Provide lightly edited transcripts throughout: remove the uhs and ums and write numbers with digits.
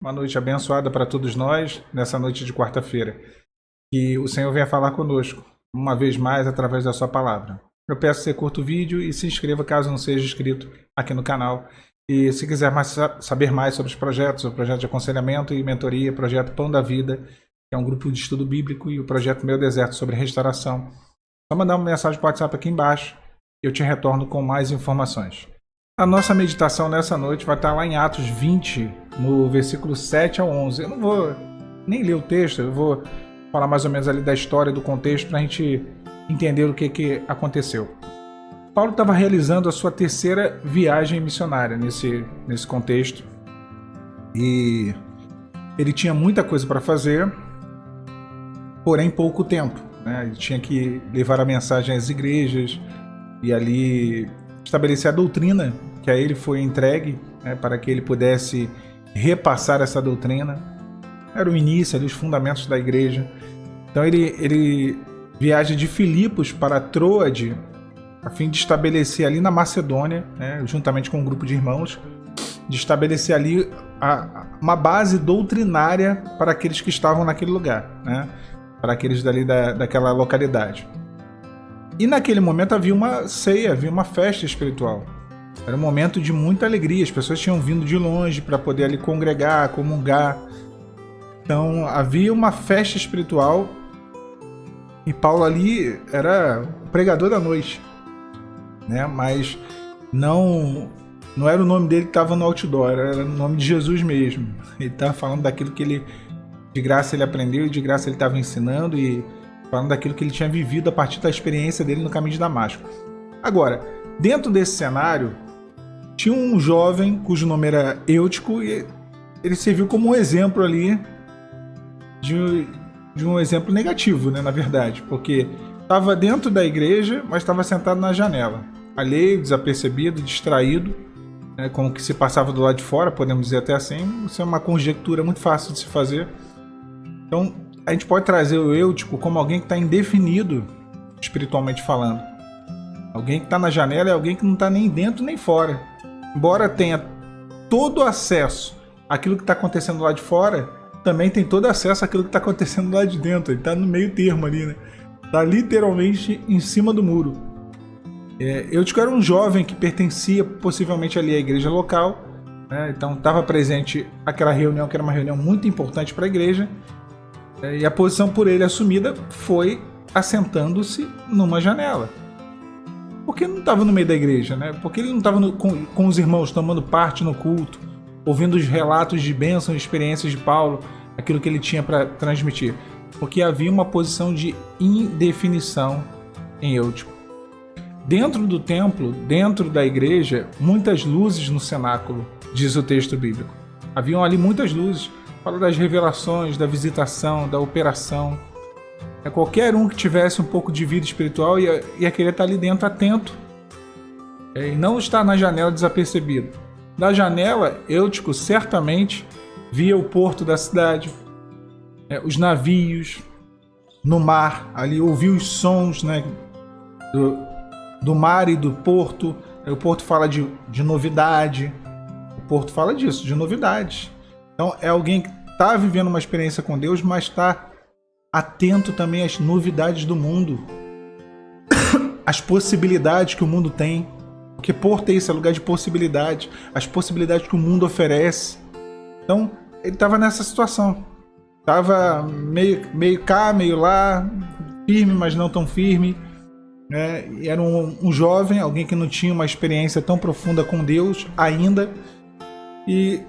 uma noite abençoada para todos nós, nessa noite de quarta-feira. Que o Senhor venha falar conosco, uma vez mais, através da sua palavra. Eu peço que você curta o vídeo e se inscreva caso não seja inscrito aqui no canal. E se quiser saber mais sobre os projetos, o projeto de aconselhamento e mentoria, o projeto Pão da Vida, que é um grupo de estudo bíblico, e o projeto Meu Deserto sobre restauração, só mandar uma mensagem para o WhatsApp aqui embaixo e eu te retorno com mais informações. A nossa meditação nessa noite vai estar lá em Atos 20, no versículo 7 ao 11. Eu não vou nem ler o texto, eu vou falar mais ou menos ali da história, do contexto, para a gente entender o que aconteceu. Paulo estava realizando a sua terceira viagem missionária nesse contexto. E ele tinha muita coisa para fazer, porém pouco tempo, né? Ele tinha que levar a mensagem às igrejas e ali estabelecer a doutrina que a ele foi entregue, né, para que ele pudesse repassar essa doutrina. Era o início, ali, os fundamentos da igreja. Então ele viaja de Filipos para Troade, a fim de estabelecer ali na Macedônia, né, juntamente com um grupo de irmãos, de estabelecer ali uma base doutrinária para aqueles que estavam naquele lugar, né, para aqueles dali daquela localidade. E naquele momento havia uma ceia, havia uma festa espiritual. Era um momento de muita alegria, as pessoas tinham vindo de longe para poder ali congregar, comungar. Então havia uma festa espiritual e Paulo ali era o pregador da noite, né? Mas não era o nome dele que estava no outdoor, era o nome de Jesus mesmo. Ele estava falando daquilo que ele, de graça ele aprendeu e de graça ele estava ensinando e falando daquilo que ele tinha vivido a partir da experiência dele no caminho de Damasco. Agora, dentro desse cenário, tinha um jovem cujo nome era Eutico e ele serviu como um exemplo ali de um exemplo negativo, né, na verdade, porque estava dentro da igreja, mas estava sentado na janela, alheio, desapercebido, distraído, né, com o que se passava do lado de fora, podemos dizer até assim. Isso é uma conjectura muito fácil de se fazer. Então, a gente pode trazer o Eutico como alguém que está indefinido, espiritualmente falando. Alguém que está na janela é alguém que não está nem dentro nem fora. Embora tenha todo acesso àquilo que está acontecendo lá de fora, também tem todo acesso àquilo que está acontecendo lá de dentro. Ele está no meio termo ali, né? Está literalmente em cima do muro. Eutico era um jovem que pertencia possivelmente ali à igreja local, né? Então estava presente aquela reunião, que era uma reunião muito importante para a igreja. E a posição por ele assumida foi assentando-se numa janela. Porque ele não estava no meio da igreja, né? Porque ele não estava com os irmãos tomando parte no culto, ouvindo os relatos de bênção e experiências de Paulo, aquilo que ele tinha para transmitir. Porque havia uma posição de indefinição em Eutico. Dentro do templo, dentro da igreja, muitas luzes no cenáculo, diz o texto bíblico. Haviam ali muitas luzes. Fala das revelações, da visitação, da operação. Qualquer um que tivesse um pouco de vida espiritual ia querer estar ali dentro atento. E não estar na janela desapercebido. Da janela, Eutico certamente via o porto da cidade, os navios, no mar, ali ouvia os sons, né, do mar e do porto. O porto fala de novidade. O porto fala disso, de novidades. Então é alguém que está vivendo uma experiência com Deus, mas está atento também às novidades do mundo, às possibilidades que o mundo tem. Porque Porto é isso, é lugar de possibilidades, as possibilidades que o mundo oferece. Então ele estava nessa situação, estava meio cá, meio lá, firme, mas não tão firme, né? E era um jovem, alguém que não tinha uma experiência tão profunda com Deus ainda, e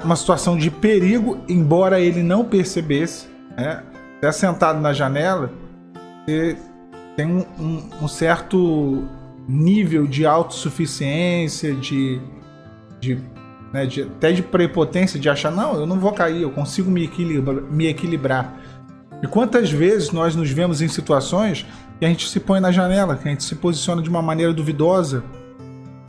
numa situação de perigo, embora ele não percebesse, né? Até sentado na janela, você tem um certo nível de autossuficiência, até de prepotência, de achar, não, eu não vou cair, eu consigo me equilibrar. E quantas vezes nós nos vemos em situações que a gente se põe na janela, que a gente se posiciona de uma maneira duvidosa,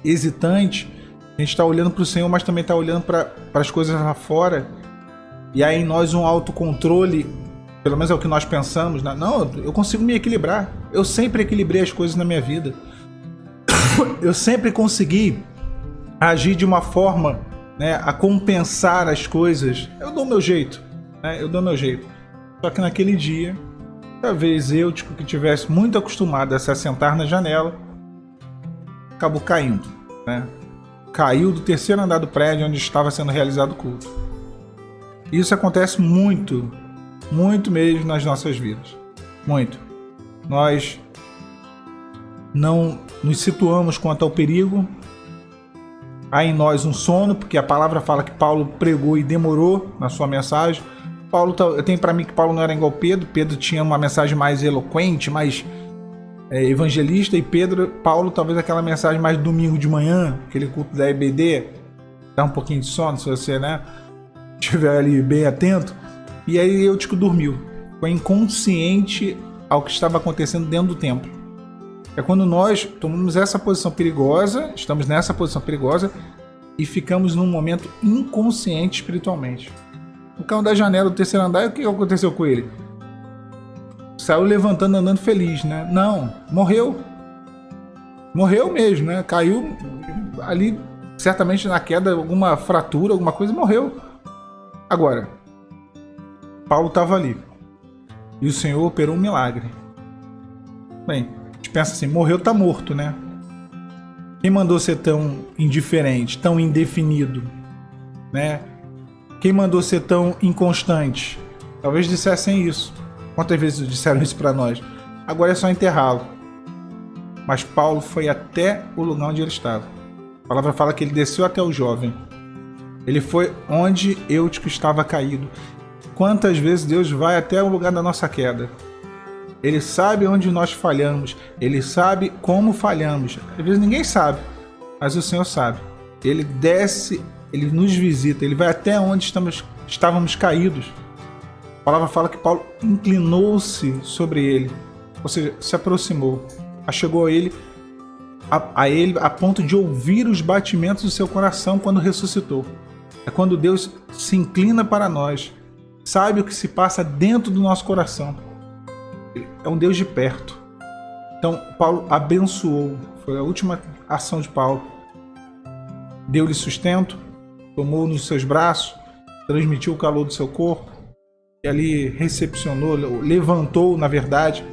hesitante, a gente está olhando para o Senhor, mas também está olhando para as coisas lá fora, e aí em nós um autocontrole, pelo menos é o que nós pensamos, né? Não, eu consigo me equilibrar, eu sempre equilibrei as coisas na minha vida, eu sempre consegui agir de uma forma né, a compensar as coisas, eu dou meu jeito, né? Eu dou meu jeito. Só que naquele dia, talvez Eutico, que tivesse muito acostumado a se assentar na janela, acabou caindo, né? Caiu do terceiro andar do prédio onde estava sendo realizado o culto. Isso acontece muito, muito mesmo nas nossas vidas. Muito. Nós não nos situamos quanto ao perigo. Há em nós um sono, porque a palavra fala que Paulo pregou e demorou na sua mensagem. Eu tenho para mim que Paulo não era igual Pedro. Pedro tinha uma mensagem mais eloquente, mais evangelista, e Paulo talvez aquela mensagem mais domingo de manhã, aquele culto da EBD, dá um pouquinho de sono se você, né, estiver ali bem atento. E aí Eutico dormiu, foi inconsciente ao que estava acontecendo dentro do templo. É quando nós tomamos essa posição perigosa, estamos nessa posição perigosa e ficamos num momento inconsciente espiritualmente. O caiu da janela do terceiro andar, e o que aconteceu com ele? Saiu levantando, andando feliz, né? Não, morreu. Morreu mesmo, né? Caiu ali, certamente na queda, alguma fratura, alguma coisa, morreu. Agora, Paulo estava ali e o Senhor operou um milagre. Bem, a gente pensa assim, morreu, tá morto, né? Quem mandou ser tão indiferente, tão indefinido, né? Quem mandou ser tão inconstante? Talvez dissessem isso. Quantas vezes disseram isso para nós? Agora é só enterrá-lo. Mas Paulo foi até o lugar onde ele estava. A palavra fala que ele desceu até o jovem. Ele foi onde Eutico estava caído. Quantas vezes Deus vai até o lugar da nossa queda? Ele sabe onde nós falhamos. Ele sabe como falhamos. Às vezes ninguém sabe, mas o Senhor sabe. Ele desce, ele nos visita, ele vai até onde estávamos caídos. A palavra fala que Paulo inclinou-se sobre ele, ou seja, se aproximou, chegou a ele a ponto de ouvir os batimentos do seu coração quando ressuscitou. É quando Deus se inclina para nós, sabe o que se passa dentro do nosso coração. É um Deus de perto. Então Paulo abençoou, foi a última ação de Paulo. Deu-lhe sustento, tomou nos seus braços, transmitiu o calor do seu corpo, e ali recepcionou, levantou, na verdade,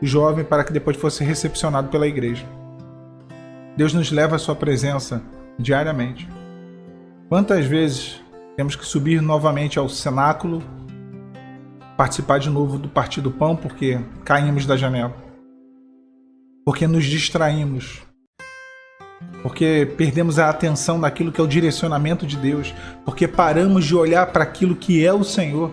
o jovem para que depois fosse recepcionado pela igreja. Deus nos leva à sua presença diariamente. Quantas vezes temos que subir novamente ao cenáculo, participar de novo do Partir do Pão, porque caímos da janela, porque nos distraímos, porque perdemos a atenção naquilo que é o direcionamento de Deus, porque paramos de olhar para aquilo que é o Senhor,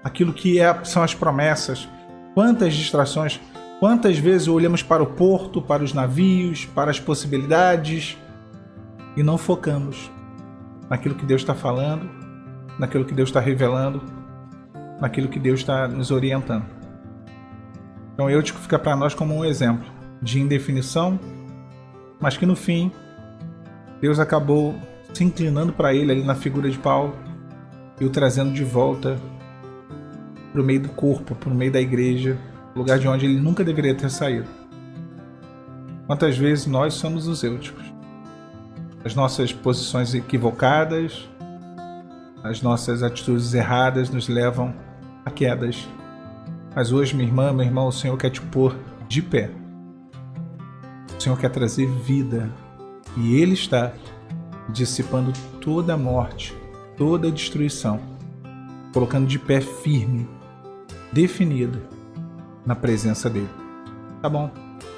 aquilo que são as promessas. Quantas distrações, quantas vezes olhamos para o porto, para os navios, para as possibilidades e não focamos naquilo que Deus está falando, naquilo que Deus está revelando, naquilo que Deus está nos orientando. Então Eutico fica para nós como um exemplo de indefinição, mas que no fim Deus acabou se inclinando para ele ali na figura de Paulo e o trazendo de volta para o meio do corpo, para o meio da igreja, lugar de onde ele nunca deveria ter saído. Quantas vezes nós somos os Euticos? As nossas posições equivocadas, as nossas atitudes erradas nos levam a quedas. Mas hoje, minha irmã, meu irmão, o Senhor quer te pôr de pé. O Senhor quer trazer vida. E Ele está dissipando toda a morte, toda a destruição, colocando de pé firme, definido, na presença dEle. Tá bom?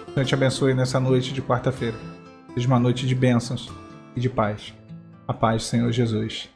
O Senhor te abençoe nessa noite de quarta-feira. Seja uma noite de bênçãos e de paz. A paz, Senhor Jesus.